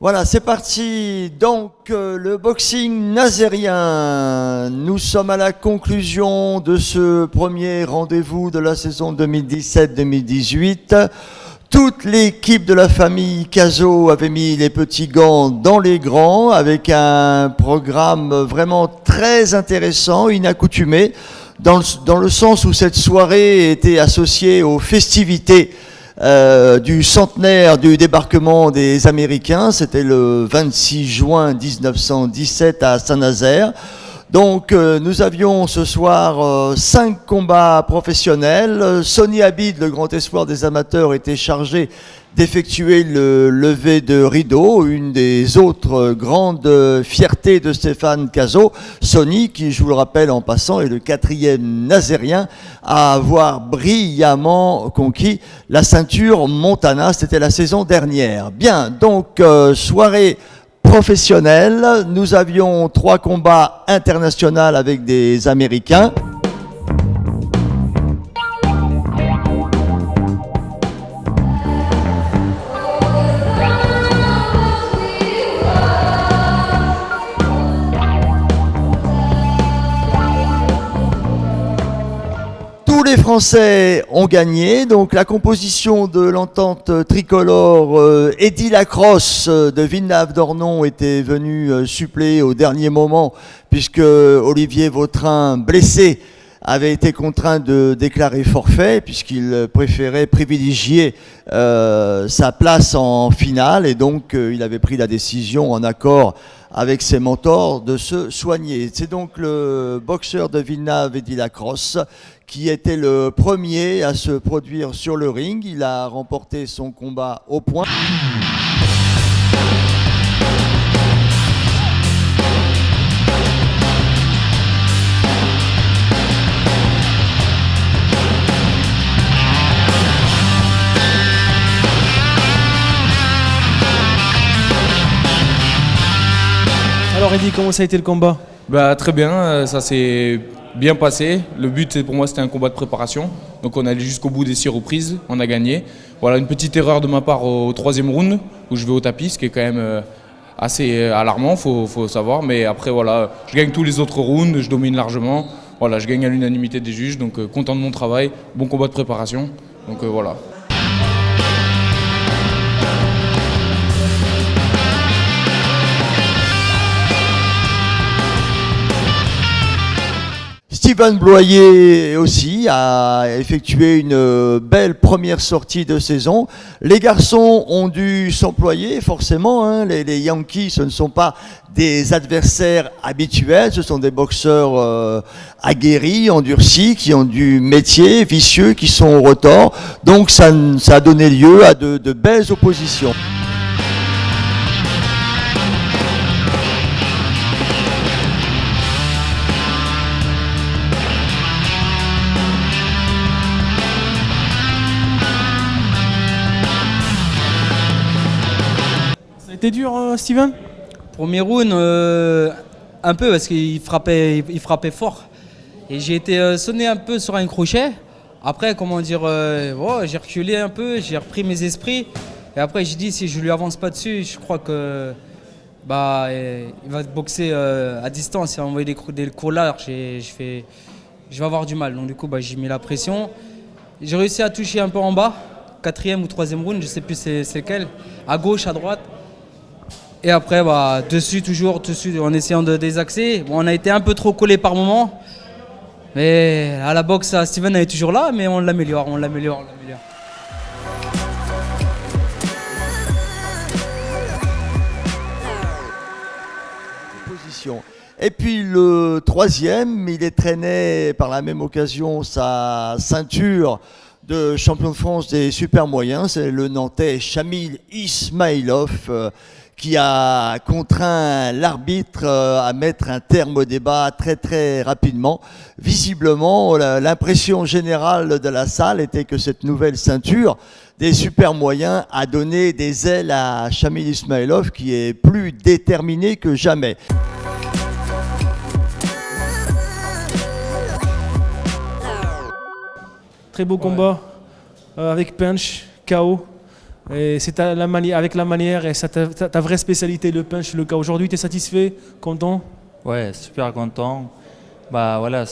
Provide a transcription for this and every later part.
Voilà, c'est parti. Donc, le boxing nazérien. Nous sommes à la conclusion de ce premier rendez-vous de la saison 2017-2018. Toute l'équipe de la famille Cazaux avait mis les petits gants dans les grands avec un programme vraiment très intéressant, inaccoutumé, dans le sens où cette soirée était associée aux festivités du centenaire du débarquement des Américains. C'était le 26 juin 1917 à Saint-Nazaire. Donc nous avions ce soir 5 combats professionnels. Sonny Abid, le grand espoir des amateurs, était chargé d'effectuer le lever de rideau, une des autres grandes fiertés de Stéphane Cazaux. Sonny, qui, je vous le rappelle en passant, est le 4e nazérien à avoir brillamment conquis la ceinture Montana. C'était la saison dernière. Bien, donc soirée professionnelle. Nous avions 3 combats internationaux avec des Américains. Les Français ont gagné, donc la composition de l'entente tricolore, Eddy Lacrosse de Villeneuve-d'Ornon était venu suppléer au dernier moment puisque Olivier Vautrin, blessé, avait été contraint de déclarer forfait puisqu'il préférait privilégier sa place en finale et donc il avait pris la décision en accord avec ses mentors de se soigner. C'est donc le boxeur de Villeneuve, Eddy Lacrosse, qui était le premier à se produire sur le ring. Il a remporté son combat au point. Alors Eddy, comment ça a été le combat ? Très bien, ça s'est bien passé. Le but pour moi c'était un combat de préparation. Donc on est allé jusqu'au bout des 6 reprises, on a gagné. Voilà, une petite erreur de ma part au 3e round où je vais au tapis, ce qui est quand même assez alarmant, faut savoir. Mais après voilà, je gagne tous les autres rounds, je domine largement. Voilà, je gagne à l'unanimité des juges, donc content de mon travail, bon combat de préparation. Donc voilà. Steven Bloyer aussi a effectué une belle première sortie de saison. Les garçons ont dû s'employer forcément. Hein. Les Yankees, ce ne sont pas des adversaires habituels, ce sont des boxeurs aguerris, endurcis, qui ont du métier, vicieux, qui sont au retors. Donc ça a donné lieu à de belles oppositions. C'était dur, Steven ? Premier round, un peu parce qu'il frappait fort. Et j'ai été sonné un peu sur un crochet. Après, j'ai reculé un peu, j'ai repris mes esprits. Et après, j'ai dit, si je lui avance pas dessus, je crois que il va boxer à distance. Il va envoyer des coups larges et je vais avoir du mal. Donc du coup, j'ai mis la pression. J'ai réussi à toucher un peu en bas, 4e ou 3e round, je sais plus c'est lequel, à gauche, à droite. Et après, dessus, en essayant de désaxer. Bon, on a été un peu trop collé par moment. Mais à la boxe, Steven est toujours là, mais on l'améliore. Et puis le 3e, il traînait par la même occasion sa ceinture de champion de France des super moyens. C'est le Nantais Chamil Ismailov qui a contraint l'arbitre à mettre un terme au débat très très rapidement. Visiblement, l'impression générale de la salle était que cette nouvelle ceinture des super moyens a donné des ailes à Chamil Ismailov qui est plus déterminé que jamais. Très beau combat avec punch, KO. Et c'est avec la manière et ta vraie spécialité, le punch, le cas. Aujourd'hui, tu es satisfait, content? Ouais, super content. Bah voilà,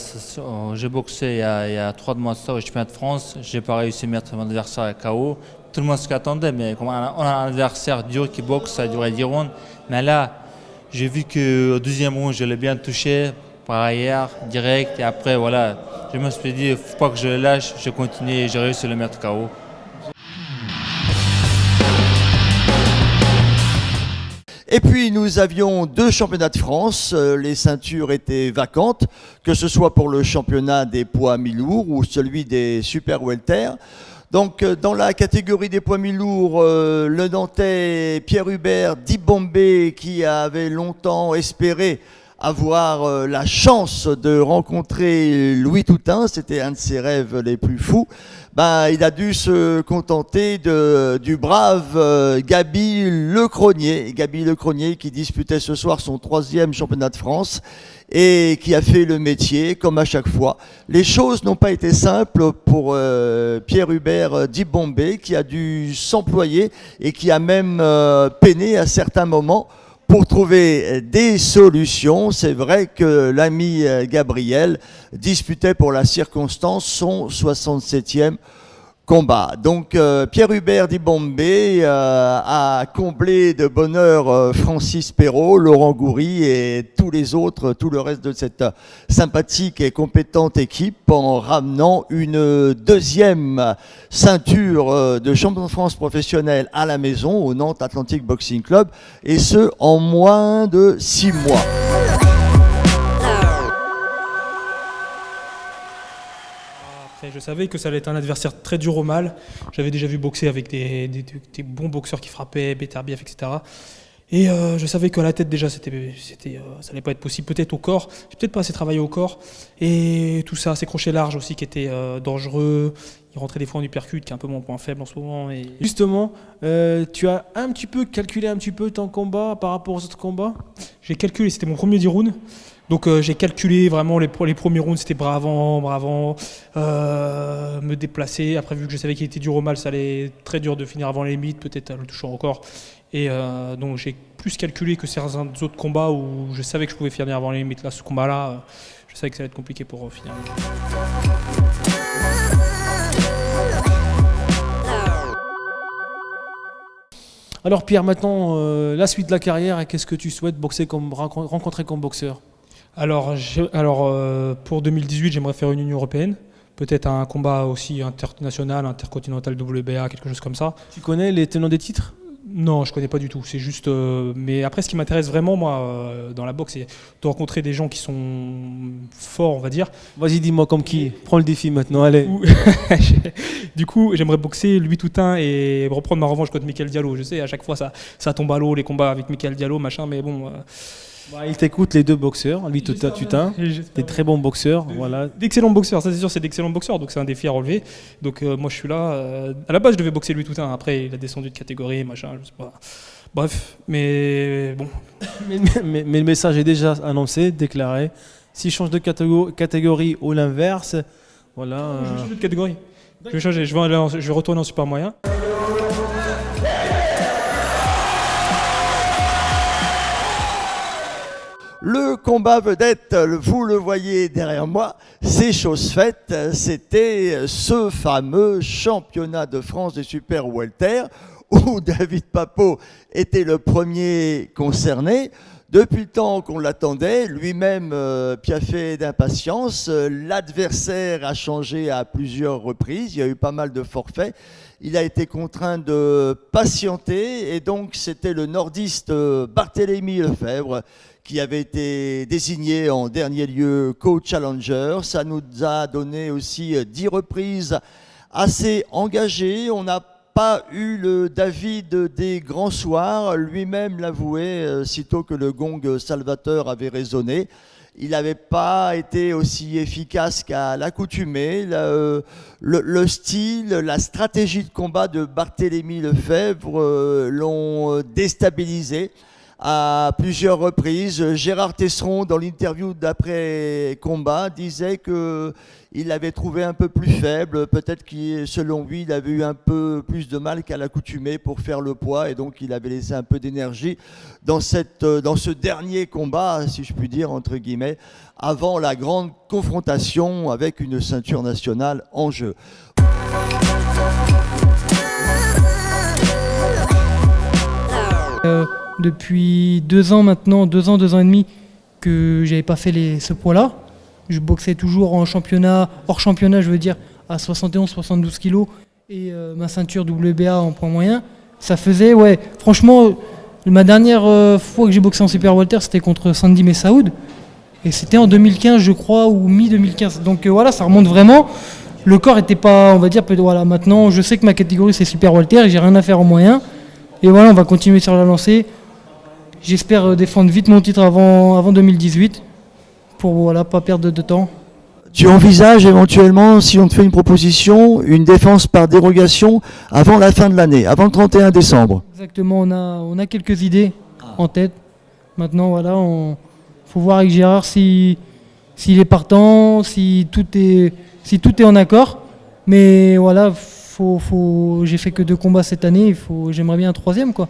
j'ai boxé il y a 3 mois de ça au championnat de France. J'ai pas réussi à mettre mon adversaire à KO. Tout le monde s'y attendait, mais comme on a un adversaire dur qui boxe, ça a duré 10 rounds. Mais là, j'ai vu qu'au deuxième round, je l'ai bien touché par arrière, direct. Et après, voilà, je me suis dit, il ne faut pas que je le lâche. Je continue et j'ai réussi à le mettre KO. Et puis nous avions 2 championnats de France, les ceintures étaient vacantes, que ce soit pour le championnat des poids mi-lourds ou celui des super welter. Donc dans la catégorie des poids mi-lourds, le Nantais Pierre-Hubert Dibombe, qui avait longtemps espéré avoir la chance de rencontrer Louis Toutain, c'était un de ses rêves les plus fous, il a dû se contenter du brave Gaby Lecronier qui disputait ce soir son 3e championnat de France et qui a fait le métier comme à chaque fois. Les choses n'ont pas été simples pour Pierre-Hubert Dibombe, qui a dû s'employer et qui a même peiné à certains moments pour trouver des solutions. C'est vrai que l'ami Gabriel disputait pour la circonstance son 67e combat. Donc Pierre-Hubert Dibombe a comblé de bonheur Francis Perrault, Laurent Goury et tous les autres, tout le reste de cette sympathique et compétente équipe en ramenant une 2e ceinture de champion de France professionnel à la maison au Nantes Atlantic Boxing Club, et ce en moins de 6 mois. Je savais que ça allait être un adversaire très dur au mal. J'avais déjà vu boxer avec des bons boxeurs qui frappaient, Beterbiev, etc. Et je savais qu'à la tête déjà, ça n'allait pas être possible. Peut-être au corps, j'ai peut-être pas assez travaillé au corps. Et tout ça, ces crochets larges aussi qui étaient dangereux. Il rentrait des fois en uppercut, qui est un peu mon point faible en ce moment. Et... Justement, tu as un petit peu calculé ton combat par rapport aux autres combats? J'ai calculé, c'était mon premier 10 rounds. Donc j'ai calculé vraiment les premiers rounds, c'était bras avant, me déplacer. Après, vu que je savais qu'il était dur au mal, ça allait être très dur de finir avant les limites, peut-être le touchant encore. Et donc j'ai plus calculé que certains autres combats où je savais que je pouvais finir avant les limites. Là, ce combat-là, je savais que ça allait être compliqué pour finir. Alors Pierre, maintenant, la suite de la carrière, et qu'est-ce que tu souhaites rencontrer comme boxeur? Alors, pour 2018, j'aimerais faire une Union européenne. Peut-être un combat aussi international, intercontinental WBA, quelque chose comme ça. Tu connais les tenants des titres? Non, je connais pas du tout. C'est juste. Mais après, ce qui m'intéresse vraiment, moi, dans la boxe, c'est de rencontrer des gens qui sont forts, on va dire. Vas-y, dis-moi comme qui. Prends le défi maintenant, allez. Du coup, j'aimerais boxer Louis Toutain et reprendre ma revanche contre Michael Diallo. Je sais, à chaque fois, ça tombe à l'eau, les combats avec Michael Diallo, machin, mais bon. Ils t'écoutent, les 2 boxeurs, lui Toutain, des très bons boxeurs, voilà. D'excellents boxeurs, ça c'est sûr, c'est d'excellents boxeurs, donc c'est un défi à relever. Donc moi je suis là. À la base je devais boxer Louis Toutain, après il a descendu de catégorie, machin, je sais pas. Bref, mais bon. mais le message est déjà annoncé, déclaré. S'il change de catégorie ou l'inverse, voilà. Je vais changer de catégorie. Je vais changer, je vais retourner en super moyen. Le combat vedette, vous le voyez derrière moi, c'est chose faite. C'était ce fameux championnat de France des super welter où David Papeau était le premier concerné. Depuis le temps qu'on l'attendait, lui-même piaffait d'impatience. L'adversaire a changé à plusieurs reprises, il y a eu pas mal de forfaits. Il a été contraint de patienter et donc c'était le nordiste Barthélemy Lefebvre qui avait été désigné en dernier lieu co-challenger. Ça nous a donné aussi 10 reprises assez engagées. On n'a pas eu le David des grands soirs. Lui-même l'avouait sitôt que le gong salvateur avait résonné. Il n'avait pas été aussi efficace qu'à l'accoutumée. Le style, la stratégie de combat de Barthélemy Lefebvre l'ont déstabilisé. à plusieurs reprises. Gérard Tesseron, dans l'interview d'après-combat, disait qu'il l'avait trouvé un peu plus faible. Peut-être que, selon lui, il avait eu un peu plus de mal qu'à l'accoutumée pour faire le poids et donc il avait laissé un peu d'énergie dans ce dernier combat, si je puis dire, entre guillemets, avant la grande confrontation avec une ceinture nationale en jeu. Depuis 2 ans maintenant, 2 ans et demi, que j'avais pas fait ce poids-là. Je boxais toujours en championnat, hors championnat, je veux dire, à 71-72 kilos et ma ceinture WBA en poids moyen. Ça faisait, ouais, franchement, ma dernière fois que j'ai boxé en super welter, c'était contre Sandy Messaoud. Et c'était en 2015, je crois, ou mi-2015. Donc voilà, ça remonte vraiment. Le corps était pas, on va dire, voilà, maintenant, je sais que ma catégorie, c'est super welter et j'ai rien à faire en moyen. Et voilà, on va continuer sur la lancée. J'espère défendre vite mon titre avant 2018 pour voilà, pas perdre de temps. Tu envisages éventuellement, si on te fait une proposition, une défense par dérogation avant la fin de l'année, avant le 31 décembre? Exactement, on a quelques idées en tête. Maintenant, voilà, faut voir avec Gérard s'il est partant, si tout est en accord. Mais voilà, j'ai fait que 2 combats cette année, j'aimerais bien un 3e, quoi.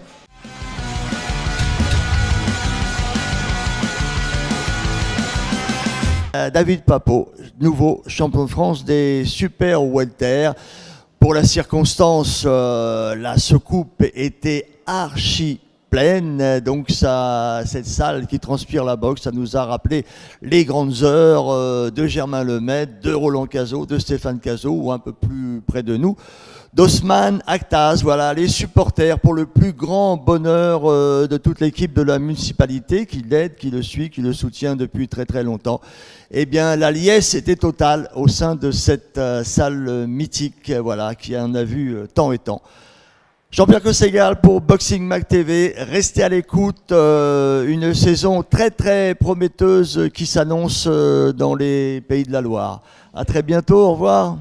David Papeau, nouveau champion de France des super welter. Pour la circonstance, la soucoupe était archi pleine, donc cette salle qui transpire la boxe, ça nous a rappelé les grandes heures de Germain Lemaitre, de Roland Cazot, de Stéphane Cazot, ou un peu plus près de nous, d'Osman Aktaz. Voilà, les supporters, pour le plus grand bonheur de toute l'équipe de la municipalité qui l'aide, qui le suit, qui le soutient depuis très très longtemps. Eh bien, la liesse était totale au sein de cette salle mythique, voilà, qui en a vu tant et tant. Jean-Pierre Cosségal pour Boxing Mag TV. Restez à l'écoute, une saison très très prometteuse qui s'annonce dans les Pays de la Loire. À très bientôt, au revoir.